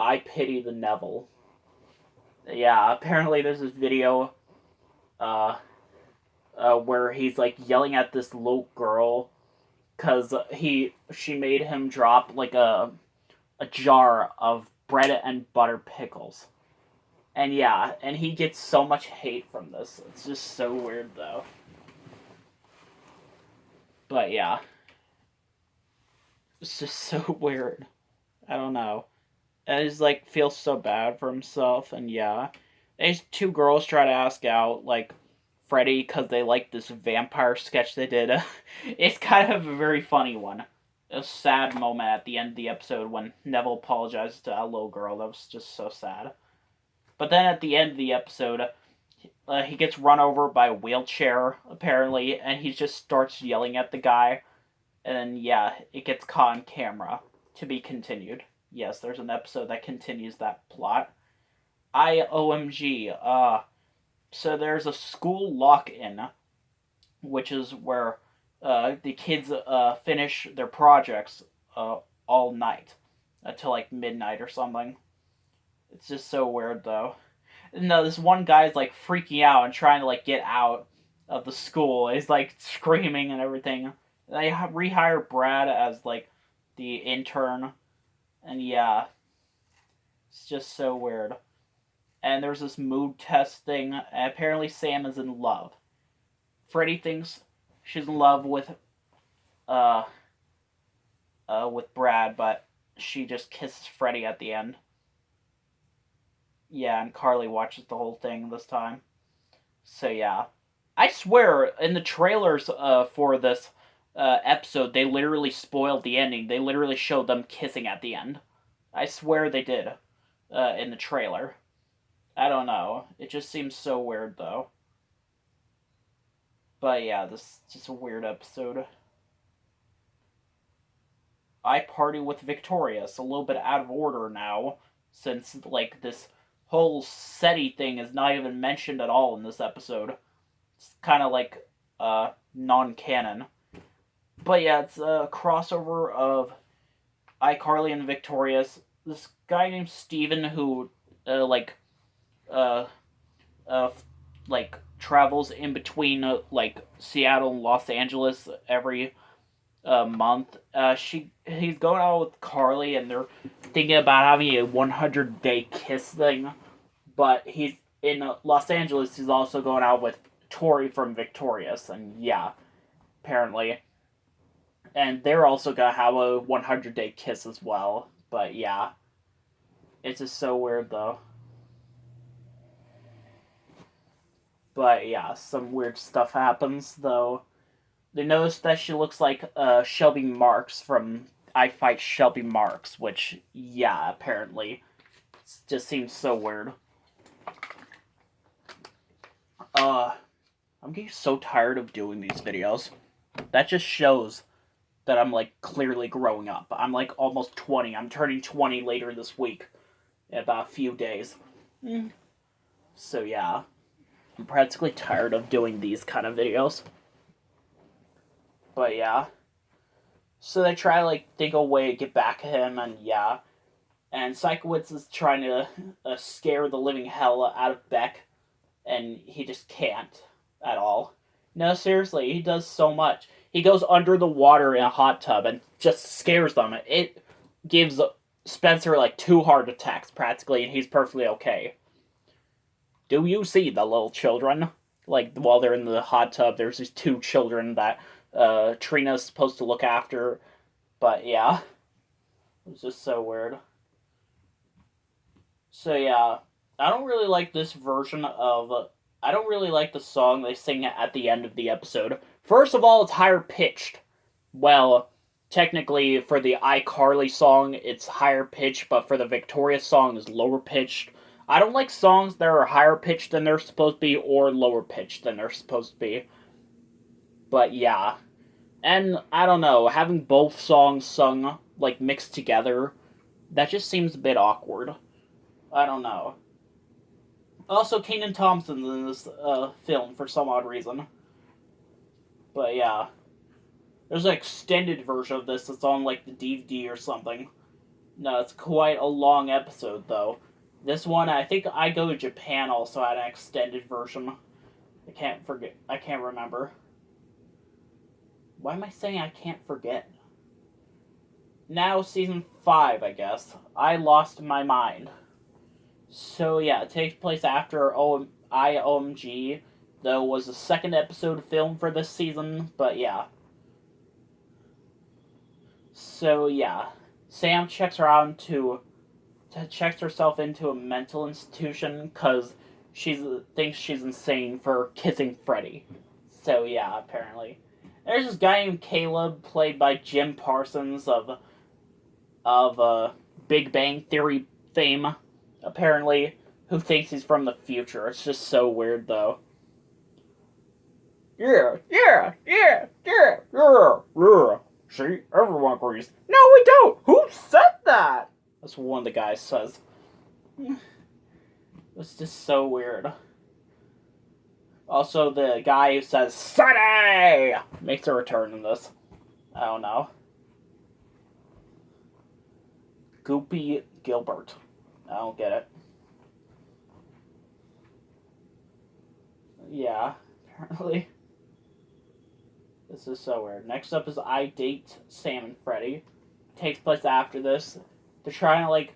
I pity the Neville. Yeah, apparently there's this video uh, where he's like yelling at this little girl because she made him drop like a jar of bread and butter pickles. And yeah, and he gets so much hate from this. It's just so weird though. But yeah, it's just so weird. I don't know. And he's like feels so bad for himself, and yeah, these two girls try to ask out like Freddy because they like this vampire sketch they did. It's kind of a very funny one. A sad moment at the end of the episode when Neville apologizes to a little girl. That was just so sad. But then at the end of the episode, he gets run over by a wheelchair apparently, and he just starts yelling at the guy. And then yeah, it gets caught on camera. To be continued. Yes, there's an episode that continues that plot. IOMG. So there's a school lock-in, which is where the kids finish their projects all night until like midnight or something. It's just so weird though. No, this one guy's like freaking out and trying to like get out of the school. He's like screaming and everything. They rehire Brad as like the intern, and yeah, it's just so weird. And there's this mood testing, and apparently Sam is in love. Freddy thinks she's in love uh with Brad, but she just kisses Freddy at the end. Yeah, and Carly watches the whole thing this time. So yeah, I swear in the trailers for this episode they literally spoiled the ending. They literally showed them kissing at the end. I swear they did in the trailer. I don't know. It just seems so weird though. But yeah, this is just a weird episode. I party with Victorious, a little bit out of order now, since like this whole SETI thing is not even mentioned at all in this episode. It's kind of like non-canon. But yeah, it's a crossover of iCarly and Victorious. This guy named Steven who uh, uh, like travels in between like Seattle and Los Angeles every month. He's going out with Carly, and they're thinking about having a 100-day kiss thing. But he's in Los Angeles. He's also going out with Tori from Victorious, and yeah, apparently, and they're also gonna have a 100-day kiss as well. But yeah, it's just so weird though. But yeah, some weird stuff happens though. They notice that she looks like Shelby Marks from I Fight Shelby Marks, which yeah, apparently, it just seems so weird. Uh, I'm getting so tired of doing these videos. That just shows that I'm like clearly growing up. I'm like almost 20. I'm turning 20 later this week in about a few days. So yeah, I'm practically tired of doing these kind of videos. But yeah. So they try to like think a way to get back at him, and yeah. And Psychowitz is trying to scare the living hell out of Beck, and he just can't at all. No, seriously, he does so much. He goes under the water in a hot tub and just scares them. It gives Spencer like 2 heart attacks practically, and he's perfectly okay. Do you see the little children? Like while they're in the hot tub, there's these 2 children that Trina's supposed to look after. But yeah, it's just so weird. So yeah, I don't really like this version of. I don't really like the song they sing at the end of the episode. First of all, it's higher pitched. Well, technically for the iCarly song, it's higher pitched, but for the Victoria song, it's lower pitched. I don't like songs that are higher pitched than they're supposed to be or lower pitched than they're supposed to be. But yeah. And I don't know, having both songs sung, like, mixed together, that just seems a bit awkward. I don't know. Also, Kenan Thompson's in this film for some odd reason. But yeah. There's an extended version of this that's on, like, the DVD or something. No, it's quite a long episode though. This one, I think I Go to Japan also had an extended version. I can't remember. Why am I saying I can't forget? Now season 5, I guess. I Lost My Mind. So yeah, it takes place after IOMG, though was the second episode filmed for this season, but yeah. So yeah, Sam checks herself into a mental institution because she thinks she's insane for kissing Freddy. So yeah, apparently. There's this guy named Caleb, played by Jim Parsons of Big Bang Theory fame, apparently, who thinks he's from the future. It's just so weird, though. Yeah, yeah, yeah, yeah, yeah, yeah. See, everyone agrees. No, we don't. Who said that? That's what one of the guys says. It's just so weird. Also, the guy who says "Sunny" makes a return in this. I don't know. Goopy Gilbert. I don't get it. Yeah, apparently. This is so weird. Next up is I Date Sam and Freddy. Takes place after this. They're trying to, like,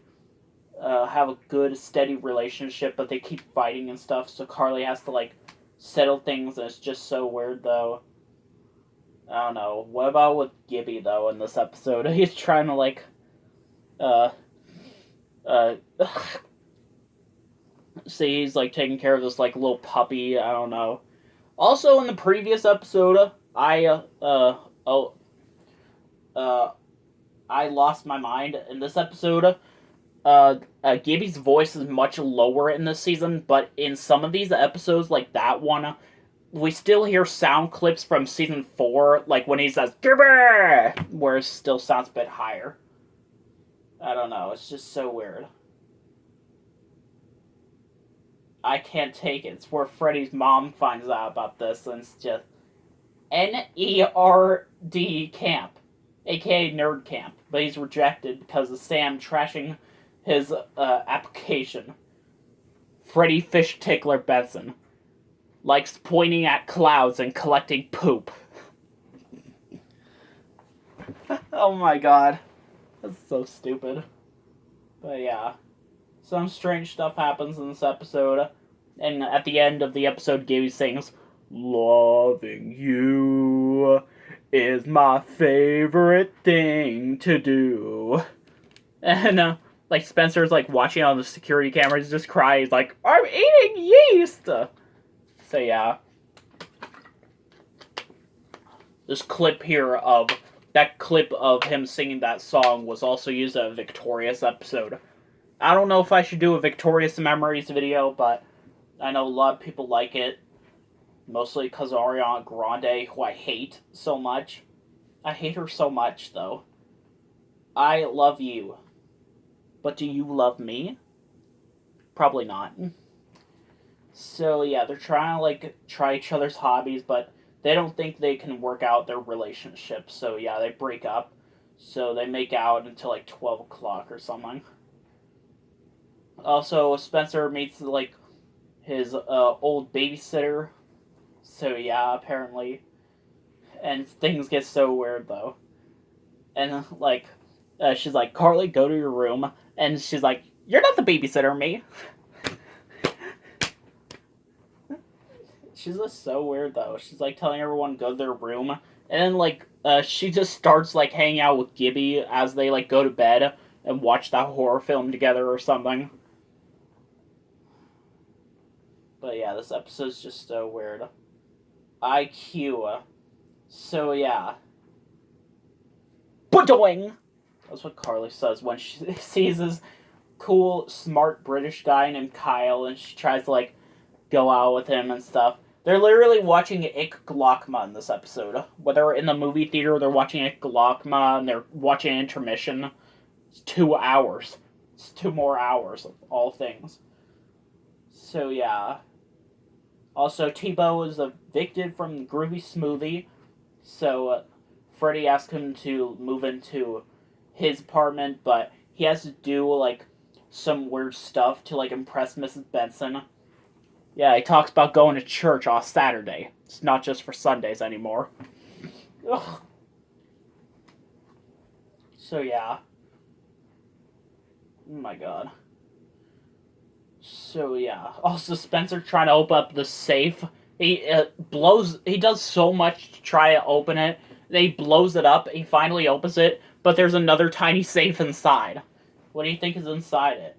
have a good, steady relationship, but they keep fighting and stuff, so Carly has to, like, settle things, and it's just so weird, though. I don't know. What about with Gibby, though, in this episode? He's trying to, like, see, he's, like, taking care of this, like, little puppy. I don't know. Also, in the previous episode, I Lost My Mind. In this episode, Gibby's voice is much lower in this season, but in some of these episodes, like that one, we still hear sound clips from season 4, like when he says, Gibby! Where it still sounds a bit higher. I don't know, it's just so weird. I can't take it. It's where Freddy's mom finds out about this, and it's just NERD camp, aka Nerd Camp, but he's rejected because of Sam trashing his application. Freddy Fish Tickler Benson likes pointing at clouds and collecting poop. Oh my god. That's so stupid. But yeah. Some strange stuff happens in this episode, and at the end of the episode, Gibby sings, "Loving you is my favorite thing to do." And, like, Spencer's, like, watching on the security cameras, just crying. He's like, "I'm eating yeast!" So, yeah. This clip here of, that clip of him singing that song was also used in a Victorious episode. I don't know if I should do a Victorious Memories video, but I know a lot of people like it. Mostly because of Ariana Grande, who I hate so much. I hate her so much, though. I love you. But do you love me? Probably not. So, yeah, they're trying to, like, try each other's hobbies, but they don't think they can work out their relationship. So, yeah, they break up. So, they make out until, like, 12 o'clock or something. Also, Spencer meets, like, his old babysitter. So, yeah, apparently. And things get so weird, though. And, like, she's like, "Carly, go to your room." And she's like, "You're not the babysitter, me." She's just so weird, though. She's, like, telling everyone to go to their room. And then, like, she just starts, like, hanging out with Gibby as they, like, go to bed and watch that horror film together or something. But yeah, this episode's just so weird. IQ. So yeah. Badoing! That's what Carly says when she sees this cool, smart British guy named Kyle, and she tries to, like, go out with him and stuff. They're literally watching Ik Glokma in this episode. Whether in the movie theater, they're watching Ik Glokma, and they're watching intermission. It's 2 hours. It's 2 more hours of all things. So yeah. Also, Tebow is evicted from Groovy Smoothie, so Freddy asks him to move into his apartment, but he has to do, like, some weird stuff to, like, impress Mrs. Benson. Yeah, he talks about going to church on Saturday. It's not just for Sundays anymore. Ugh. So, yeah. Oh my god. So, yeah. Also, Spencer trying to open up the safe. He he does so much to try to open it. Then he blows it up. He finally opens it, but there's another tiny safe inside. What do you think is inside it?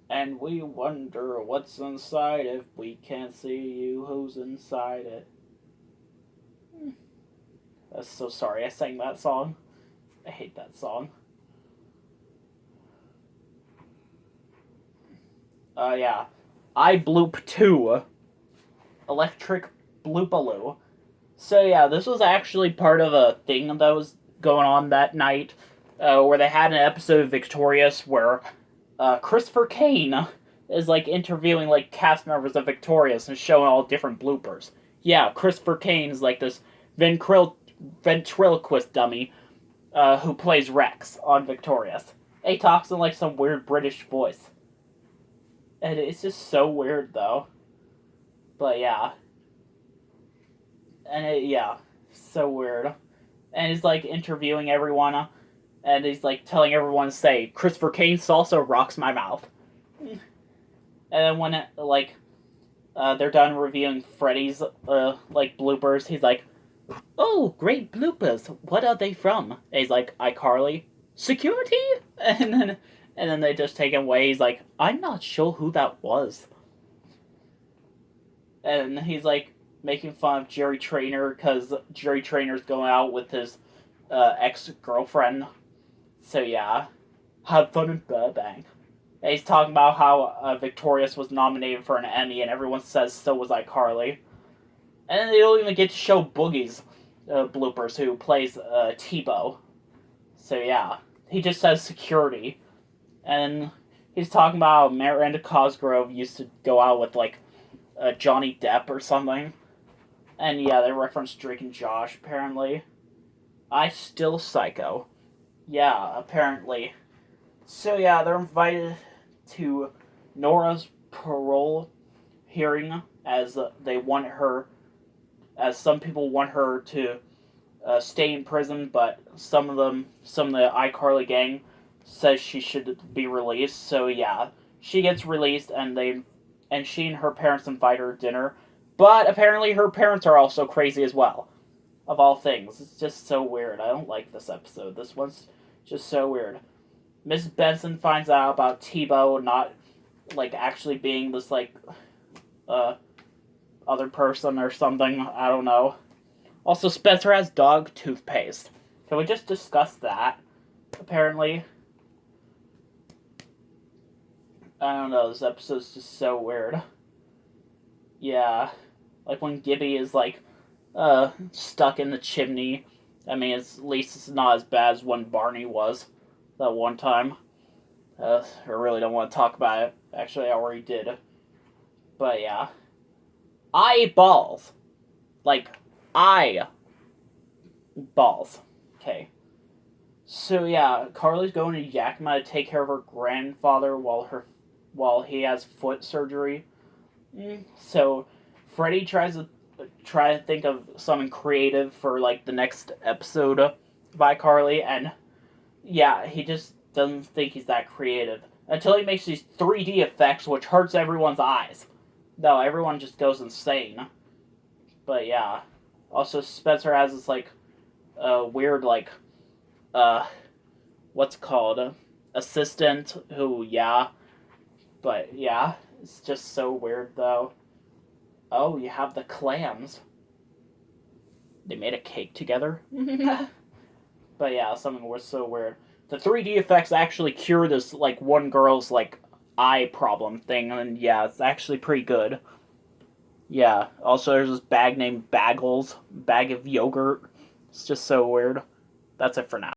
And we wonder what's inside if we can't see you. Who's inside it? I'm so sorry I sang that song. I hate that song. Yeah. I Bloop 2. Electric Bloopaloo. So yeah, this was actually part of a thing that was going on that night, where they had an episode of Victorious where Christopher Kane is like interviewing like cast members of Victorious and showing all different bloopers. Yeah, Christopher Kane is like this ventriloquist dummy who plays Rex on Victorious. He talks in like some weird British voice. And it's just so weird though. But yeah. And yeah, so weird. And he's like interviewing everyone, and he's like telling everyone to say, Christopher Kane salsa rocks my mouth. And then when they're done reviewing Freddy's like bloopers, he's like, oh, great bloopers. What are they from? And he's like, iCarly. Security? And then they just take him away. He's like, I'm not sure who that was. And he's like making fun of Jerry Trainer because Jerry Trainer's going out with his ex-girlfriend. So yeah, have fun in Burbank. And he's talking about how Victorious was nominated for an Emmy, and everyone says so was iCarly. And then they don't even get to show Boogie's bloopers, who plays Tebow. So yeah, he just says security. And he's talking about how Miranda Cosgrove used to go out with like Johnny Depp or something. And yeah, they reference Drake and Josh, apparently. I Still Psycho. Yeah, apparently. So yeah, they're invited to Nora's parole hearing as they want her, as some people want her to stay in prison, but some of the iCarly gang says she should be released. So yeah, she gets released, and she and her parents invite her to dinner. But apparently her parents are also crazy as well. Of all things. It's just so weird. I don't like this episode. This one's just so weird. Miss Benson finds out about Tebow not, like, actually being this, like, other person or something. I don't know. Also, Spencer has dog toothpaste. Can we just discuss that? Apparently. I don't know. This episode's just so weird. Yeah. Like when Gibby is like stuck in the chimney. I mean, at least it's not as bad as when Barney was that one time. I really don't want to talk about it. Actually, I already did. But yeah. Eyeballs. Like, eyeballs. Okay. So yeah, Carly's going to Yakima to take care of her grandfather while he has foot surgery. So Freddy tries to think of something creative for like the next episode of iCarly, and yeah, he just doesn't think he's that creative until he makes these 3D effects, which hurts everyone's eyes. No, everyone just goes insane. But yeah, also Spencer has this like weird like what's it called, assistant who but yeah, it's just so weird though. Oh, you have the clams. They made a cake together? But yeah, something was so weird. The 3D effects actually cure this, like, one girl's, like, eye problem thing, and yeah, it's actually pretty good. Yeah, also there's this bag named Baggles, bag of yogurt. It's just so weird. That's it for now.